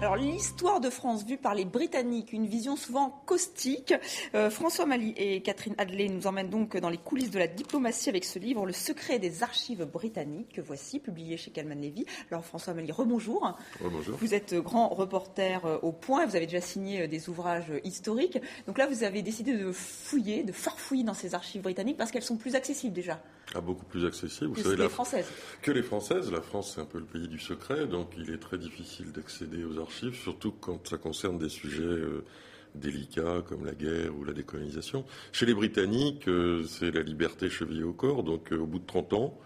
Alors, l'histoire de France vue par les Britanniques, une vision souvent caustique. François Mali et Catherine Adler nous emmènent donc dans les coulisses de la diplomatie avec ce livre, Le secret des archives britanniques, que voici, publié chez Calman Levy. Alors, François Mali, rebonjour. Rebonjour. Vous êtes grand reporter au Point, vous avez déjà signé des ouvrages historiques. Donc là, vous avez décidé de farfouiller dans ces archives britanniques parce qu'elles sont plus accessibles déjà. Ah, beaucoup plus accessible. Vous savez, les Françaises. Que les Françaises. La France, c'est un peu le pays du secret, donc il est très difficile d'accéder aux archives, surtout quand ça concerne des sujets délicats comme la guerre ou la décolonisation. Chez les Britanniques, c'est la liberté chevillée au corps, donc au bout de 30 ans,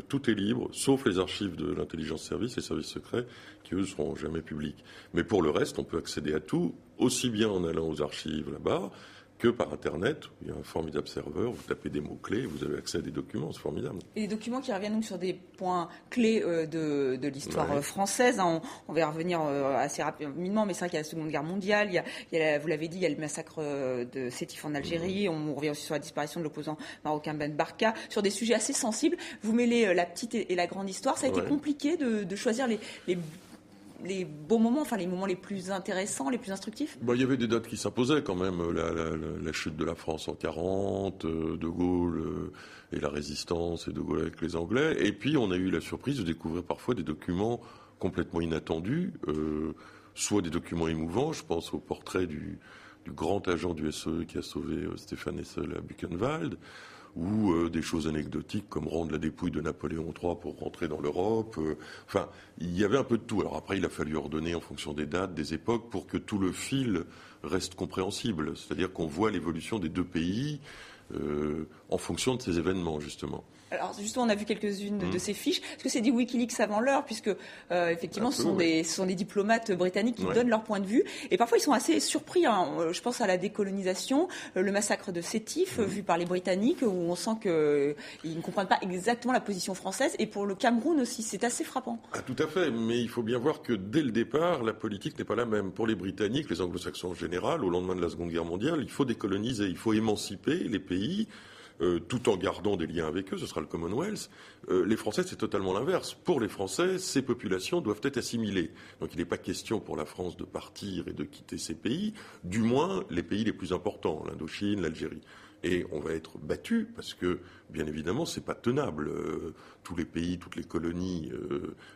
tout est libre, sauf les archives de l'intelligence service et services secrets, qui eux ne seront jamais publics. Mais pour le reste, on peut accéder à tout, aussi bien en allant aux archives là-bas, que par Internet. Il y a un formidable serveur, vous tapez des mots-clés, vous avez accès à des documents, c'est formidable. Et des documents qui reviennent donc sur des points clés de l'histoire française. Hein. On va y revenir assez rapidement, mais c'est vrai qu'il y a la Seconde Guerre mondiale, vous l'avez dit, il y a le massacre de Sétif en Algérie, on revient aussi sur la disparition de l'opposant marocain Ben Barka, sur des sujets assez sensibles. Vous mêlez la petite et la grande histoire. Ça a été compliqué de choisir les beaux moments, enfin les moments les plus intéressants, les plus instructifs? Il y avait des dates qui s'imposaient quand même, la chute de la France en 40, De Gaulle et la résistance et De Gaulle avec les Anglais. Et puis on a eu la surprise de découvrir parfois des documents complètement inattendus, soit des documents émouvants, je pense au portrait du grand agent du SEE qui a sauvé Stéphane Hessel à Buchenwald, ou des choses anecdotiques comme rendre la dépouille de Napoléon III pour rentrer dans l'Europe. Enfin, il y avait un peu de tout. Alors après, il a fallu ordonner en fonction des dates, des époques, pour que tout le fil reste compréhensible. C'est-à-dire qu'on voit l'évolution des deux pays en fonction de ces événements, justement. Alors justement, on a vu quelques-unes de ces fiches. Est-ce que c'est dit Wikileaks avant l'heure, puisque effectivement, ce sont des diplomates britanniques qui donnent leur point de vue, et parfois ils sont assez surpris. Hein. Je pense à la décolonisation, le massacre de Sétif, vu par les Britanniques, où on sent qu'ils ne comprennent pas exactement la position française. Et pour le Cameroun aussi, c'est assez frappant. Ah, tout à fait, mais il faut bien voir que dès le départ, la politique n'est pas la même. Pour les Britanniques, les Anglo-Saxons en général, au lendemain de la Seconde Guerre mondiale, il faut décoloniser, il faut émanciper les pays. Tout en gardant des liens avec eux, ce sera le Commonwealth. Les Français, c'est totalement l'inverse. Pour les Français, ces populations doivent être assimilées. Donc il n'est pas question pour la France de partir et de quitter ces pays, du moins les pays les plus importants, l'Indochine, l'Algérie. Et on va être battu parce que, bien évidemment, c'est pas tenable. Tous les pays, toutes les colonies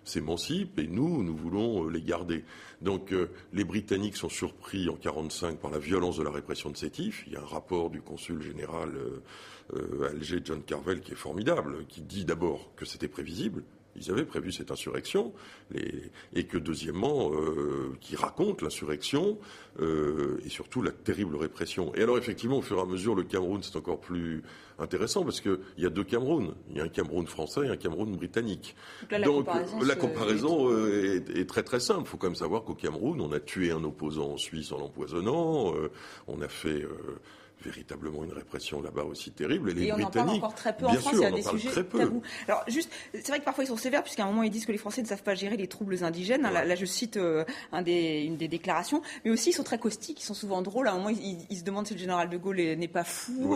s'émancipent et nous voulons les garder. Donc les Britanniques sont surpris en 1945 par la violence de la répression de Sétif. Il y a un rapport du consul général à Alger, John Carvel, qui est formidable, qui dit d'abord que c'était prévisible. Ils avaient prévu cette insurrection, et que deuxièmement, qui raconte l'insurrection et surtout la terrible répression. Et alors effectivement, au fur et à mesure, le Cameroun, c'est encore plus intéressant parce qu'il y a deux Camerouns. Il y a un Cameroun français et un Cameroun britannique. Donc la comparaison est très très simple. Il faut quand même savoir qu'au Cameroun, on a tué un opposant en Suisse en l'empoisonnant. On a fait véritablement une répression là-bas aussi terrible. Et les Britanniques, on en parle encore très peu en France, il y a des sujets tabous. Alors juste, c'est vrai que parfois ils sont sévères, puisqu'à un moment ils disent que les Français ne savent pas gérer les troubles indigènes. Là je cite une des déclarations, mais aussi ils sont très caustiques, ils sont souvent drôles. À un moment ils se demandent si le général de Gaulle n'est pas fou,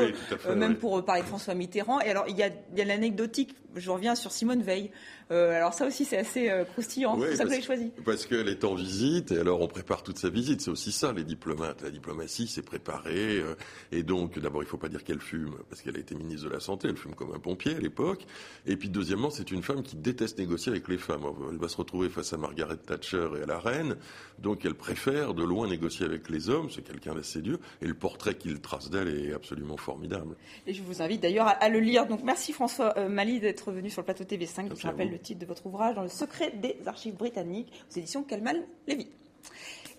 même pour parler de François Mitterrand. Et alors il y a l'anecdotique, je reviens sur Simone Veil. Alors ça aussi c'est assez croustillant, c'est ça que vous avez choisi. Parce qu'elle est en visite, et alors on prépare toute sa visite, c'est aussi ça les diplomates. La diplomatie, c'est préparer. Et donc, d'abord, il ne faut pas dire qu'elle fume, parce qu'elle a été ministre de la Santé, elle fume comme un pompier à l'époque. Et puis, deuxièmement, c'est une femme qui déteste négocier avec les femmes. Elle va se retrouver face à Margaret Thatcher et à la reine, donc elle préfère de loin négocier avec les hommes, c'est quelqu'un d'assez dur, et le portrait qu'il trace d'elle est absolument formidable. Et je vous invite d'ailleurs à le lire. Donc, merci François Mali d'être venu sur le plateau TV5, je rappelle le titre de votre ouvrage, Dans le secret des archives britanniques, aux éditions Calman Levy.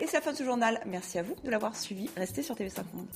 Et c'est la fin de ce journal. Merci à vous de l'avoir suivi. Restez sur TV5 Monde.